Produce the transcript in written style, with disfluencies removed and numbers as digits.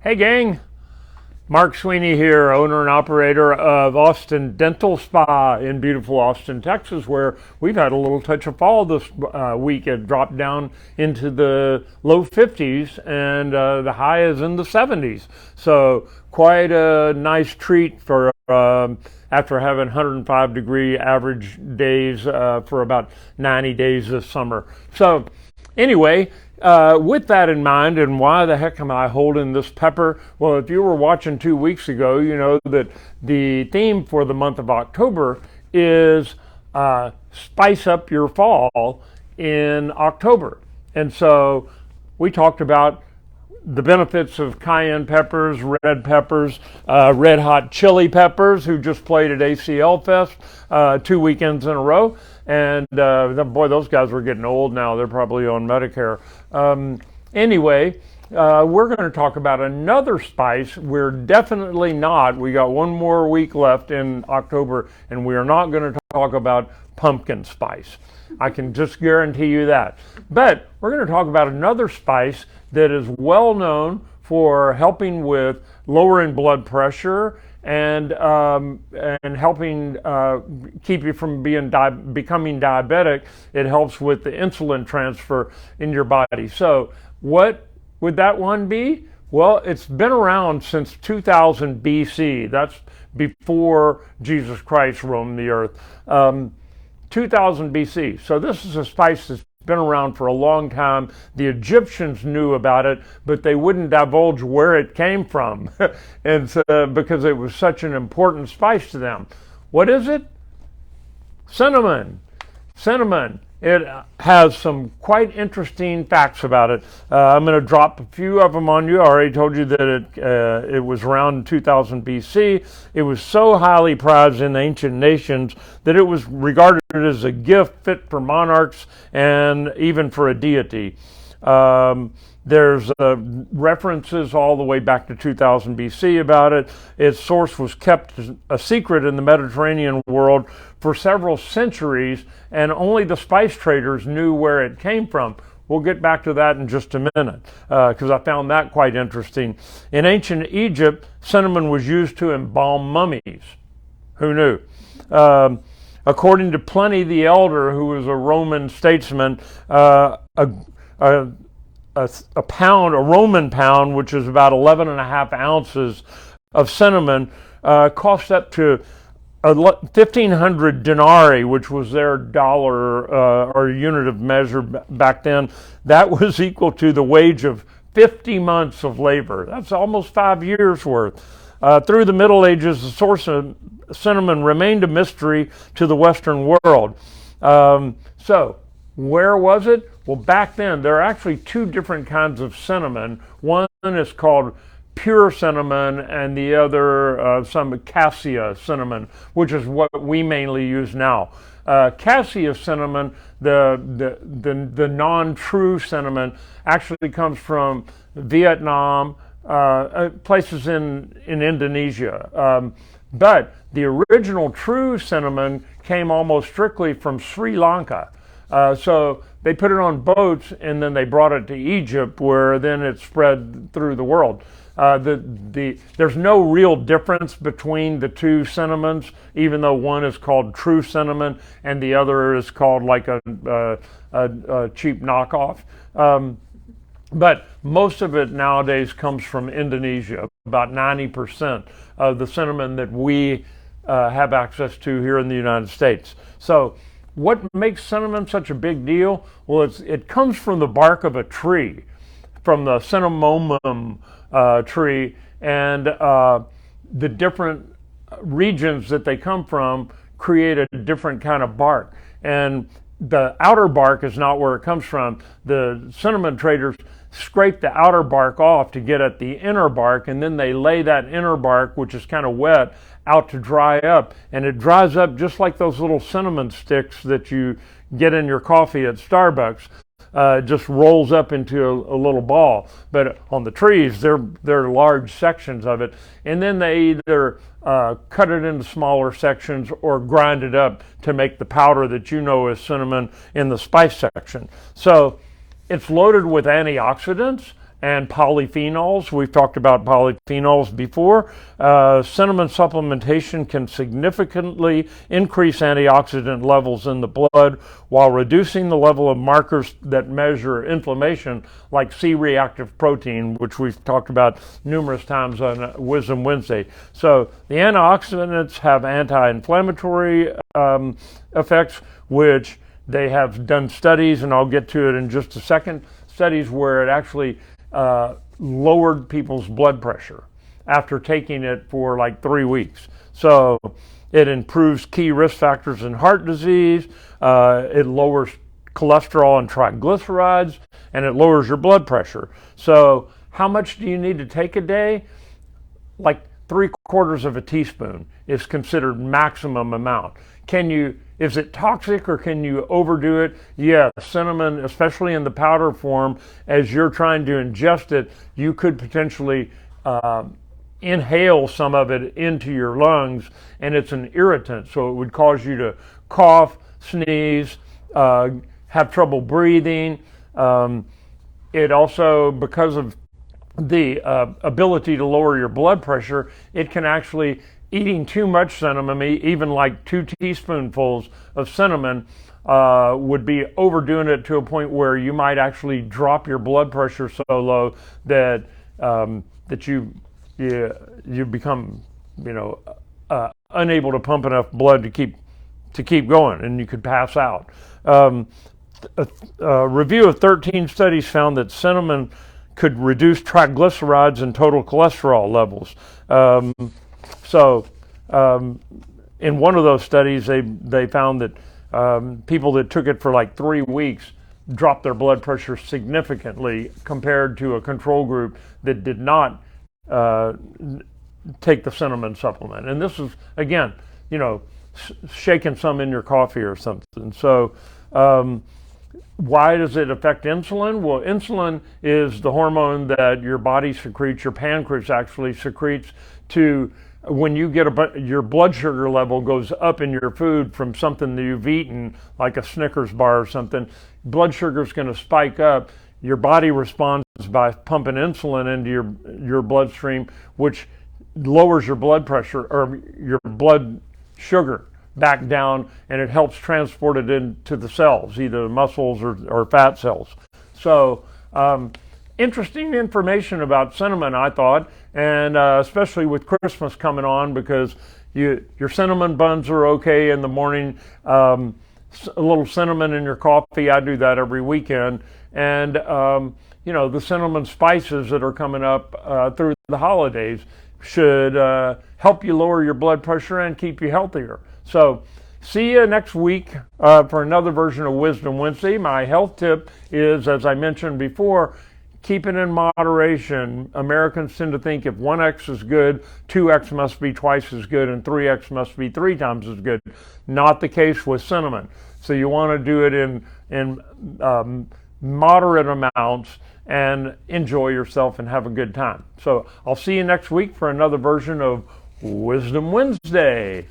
Hey gang, Mark Sweeney here, owner and operator of Austin Dental Spa in beautiful Austin, Texas, where we've had a little touch of fall this week. It dropped down into the low 50s and the high is in the 70s. So quite a nice treat for after having 105 degree average days for about 90 days this summer. So anyway, with that in mind, and why the heck am I holding this pepper? Well, if you were watching 2 weeks ago, you know that the theme for the month of October is spice up your fall in October. And so we talked about the benefits of cayenne peppers, red peppers, red hot chili peppers, who just played at ACL Fest 2 weekends in a row. And boy, those guys were getting old now. They're probably on Medicare. Anyway, we're going to talk about another spice. We're definitely not. We got one more week left in October, and we are not going to talk about pumpkin spice. I can just guarantee you that. But we're going to talk about another spice that is well known for helping with lowering blood pressure and helping keep you from becoming diabetic. It helps with the insulin transfer in your body. So what would that one be? Well, it's been around since 2000 BC. That's before Jesus Christ roamed the earth. 2000 BC. So this is a spice that's been around for a long time. The Egyptians knew about it, but they wouldn't divulge where it came from, and so, because it was such an important spice to them. What is it? Cinnamon. Cinnamon. It has some quite interesting facts about it. I'm going to drop a few of them on you. I already told you that it was around 2000 BC. It was so highly prized in ancient nations that it was regarded as a gift fit for monarchs and even for a deity. There's references all the way back to 2000 BC about it. Its source was kept a secret in the Mediterranean world for several centuries, and only the spice traders knew where it came from. We'll get back to that in just a minute, because I found that quite interesting. In ancient Egypt, cinnamon was used to embalm mummies. Who knew? According to Pliny the Elder, who was a Roman statesman, a Roman pound, which is about 11 and a half ounces of cinnamon, cost up to 1,500 denarii, which was their dollar or unit of measure back then. That was equal to the wage of 50 months of labor. That's almost 5 years worth. Through the Middle Ages, the source of cinnamon remained a mystery to the Western world. So where was it? Well, back then, there are actually two different kinds of cinnamon. One is called pure cinnamon, and the other, some cassia cinnamon, which is what we mainly use now. Cassia cinnamon, the non-true cinnamon, actually comes from Vietnam, places in Indonesia. But the original true cinnamon came almost strictly from Sri Lanka. So they put it on boats and then they brought it to Egypt, where then it spread through the world. There's no real difference between the two cinnamons, even though one is called true cinnamon and the other is called like a cheap knockoff. But most of it nowadays comes from Indonesia. About 90% of the cinnamon that we have access to here in the United States. So what makes cinnamon such a big deal? Well, it comes from the bark of a tree, from the cinnamomum tree, and the different regions that they come from create a different kind of bark. And the outer bark is not where it comes from. The cinnamon traders scrape the outer bark off to get at the inner bark, and then they lay that inner bark, which is kind of wet, out to dry up. And it dries up just like those little cinnamon sticks that you get in your coffee at Starbucks. Just rolls up into a little ball. But on the trees, they're large sections of it, and then they either cut it into smaller sections or grind it up to make the powder that you know as cinnamon in the spice section. So it's loaded with antioxidants, and polyphenols. We've talked about polyphenols before. Cinnamon supplementation can significantly increase antioxidant levels in the blood while reducing the level of markers that measure inflammation, like C-reactive protein, which we've talked about numerous times on Wisdom Wednesday. So the antioxidants have anti-inflammatory effects, which they have done studies, and I'll get to it in just a second, studies where it actually lowered people's blood pressure after taking it for like 3 weeks. So it improves key risk factors in heart disease, it lowers cholesterol and triglycerides, and it lowers your blood pressure. So how much do you need to take a day? Like 3/4 of a teaspoon is considered maximum amount. Is it toxic, or can you overdo it? Yeah, cinnamon, especially in the powder form, as you're trying to ingest it, you could potentially inhale some of it into your lungs, and it's an irritant, so it would cause you to cough, sneeze, have trouble breathing. It also, because of the ability to lower your blood pressure, it can actually, eating too much cinnamon, even like 2 teaspoonfuls of cinnamon, would be overdoing it to a point where you might actually drop your blood pressure so low that you become, unable to pump enough blood to keep going, and you could pass out. A review of 13 studies found that cinnamon could reduce triglycerides and total cholesterol levels. In one of those studies, they found that people that took it for like 3 weeks dropped their blood pressure significantly compared to a control group that did not take the cinnamon supplement. And this is, again, shaking some in your coffee or something. So why does it affect insulin? Well, insulin is the hormone that your body secretes, your pancreas actually secretes to, when you get your blood sugar level goes up in your food from something that you've eaten, like a Snickers bar or something, blood sugar is going to spike up. Your body responds by pumping insulin into your bloodstream, which lowers your blood pressure or your blood sugar back down, and it helps transport it into the cells, either muscles or fat cells. So interesting information about cinnamon, I thought, and especially with Christmas coming on, because your cinnamon buns are okay in the morning. A little cinnamon in your coffee, I do that every weekend. And the cinnamon spices that are coming up through the holidays should help you lower your blood pressure and keep you healthier. So see you next week for another version of Wisdom Wednesday. My health tip is, as I mentioned before, keep it in moderation. Americans tend to think if 1x is good, 2x must be twice as good, and 3x must be 3 times as good. Not the case with cinnamon. So you want to do it in moderate amounts and enjoy yourself and have a good time. So I'll see you next week for another version of Wisdom Wednesday.